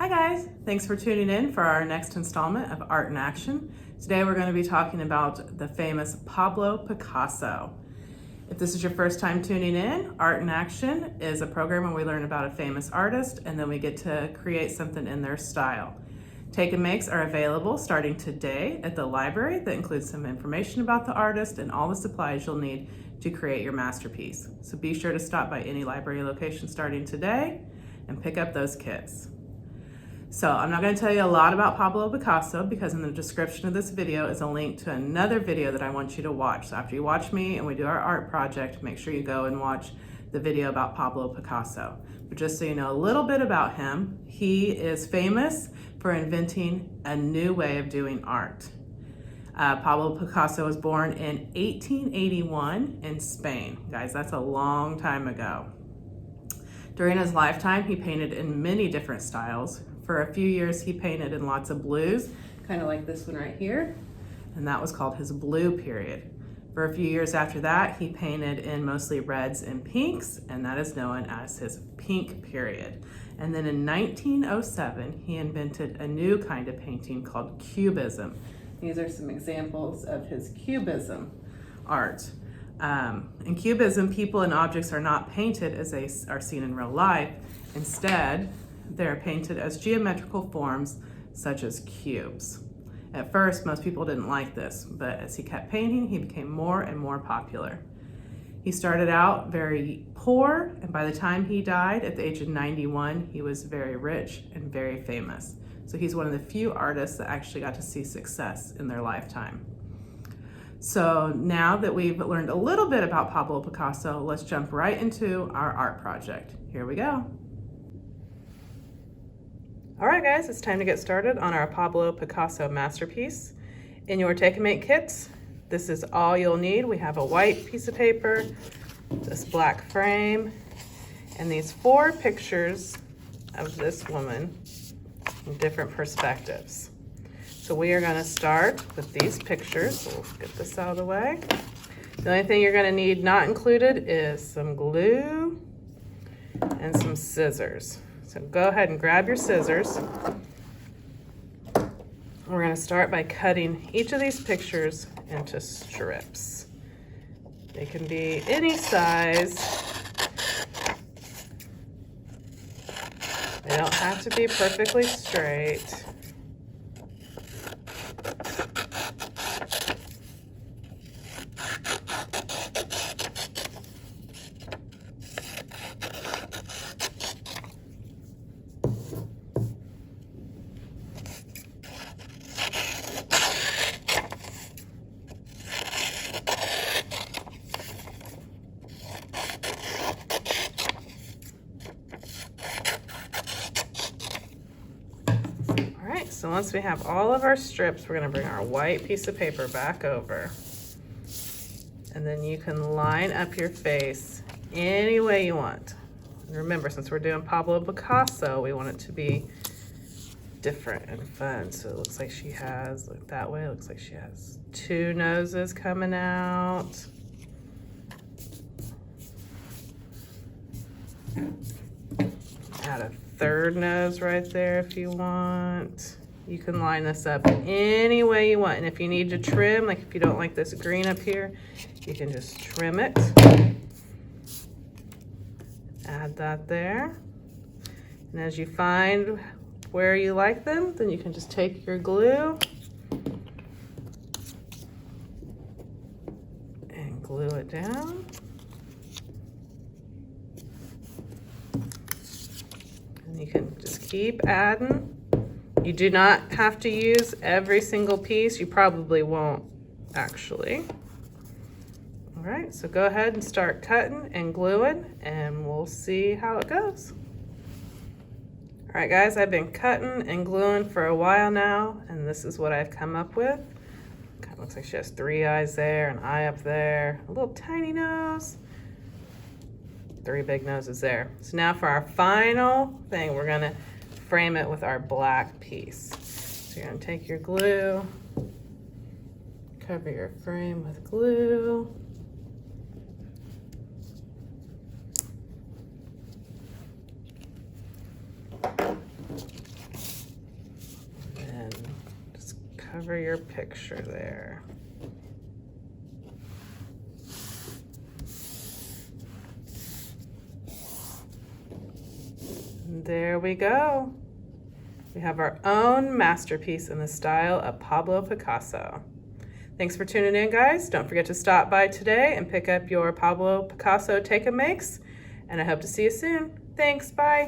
Hi guys, thanks for tuning in for our next installment of Art in Action. Today we're going to be talking about the famous Pablo Picasso. If this is your first time tuning in, Art in Action is a program where we learn about a famous artist and then we get to create something in their style. Take and makes are available starting today at the library that includes some information about the artist and all the supplies you'll need to create your masterpiece. So be sure to stop by any library location starting today and pick up those kits. So I'm not going to tell you a lot about Pablo Picasso because in the description of this video is a link to another video that I want you to watch. So after you watch me and we do our art project, make sure you go and watch the video about Pablo Picasso. But just so you know a little bit about him, he is famous for inventing a new way of doing art. Pablo Picasso was born in 1881 in Spain. Guys, that's a long time ago. During his lifetime, he painted in many different styles. For a few years, he painted in lots of blues, kind of like this one right here, and that was called his blue period. For a few years after that, he painted in mostly reds and pinks, and that is known as his pink period. And then in 1907, he invented a new kind of painting called Cubism. These are some examples of his Cubism art. In Cubism, people and objects are not painted as they are seen in real life. Instead, they're painted as geometrical forms such as cubes. At first, most people didn't like this, but as he kept painting, he became more and more popular. He started out very poor, and by the time he died at the age of 91, he was very rich and very famous. So he's one of the few artists that actually got to see success in their lifetime. So now that we've learned a little bit about Pablo Picasso, let's jump right into our art project. Here we go. All right, guys, it's time to get started on our Pablo Picasso masterpiece. In your Take and Make kits, this is all you'll need. We have a white piece of paper, this black frame, and these 4 pictures of this woman in different perspectives. So we are gonna start with these pictures. So we'll get this out of the way. The only thing you're gonna need not included is some glue and some scissors. So go ahead and grab your scissors. We're going to start by cutting each of these pictures into strips. They can be any size. They don't have to be perfectly straight. So once we have all of our strips, we're gonna bring our white piece of paper back over. And then you can line up your face any way you want. And remember, since we're doing Pablo Picasso, we want it to be different and fun. So it looks like she has, look that way, it looks like she has 2 noses coming out. Add a 3rd nose right there if you want. You can line this up any way you want. And if you need to trim, like if you don't like this green up here, you can just trim it. Add that there. And as you find where you like them, then you can just take your glue and glue it down. And you can just keep adding. You do not have to use every single piece. You probably won't, actually. All right, so go ahead and start cutting and gluing, and we'll see how it goes. All right, guys, I've been cutting and gluing for a while now, and this is what I've come up with. Kind of looks like she has 3 eyes there, an eye up there, a little tiny nose, 3 big noses there. So now for our final thing, we're gonna frame it with our black piece. So you're gonna take your glue, cover your frame with glue, cover your picture there. There we go. We have our own masterpiece in the style of Pablo Picasso. Thanks for tuning in, guys. Don't forget to stop by today and pick up your Pablo Picasso take-a-makes, and I hope to see you soon. Thanks, bye.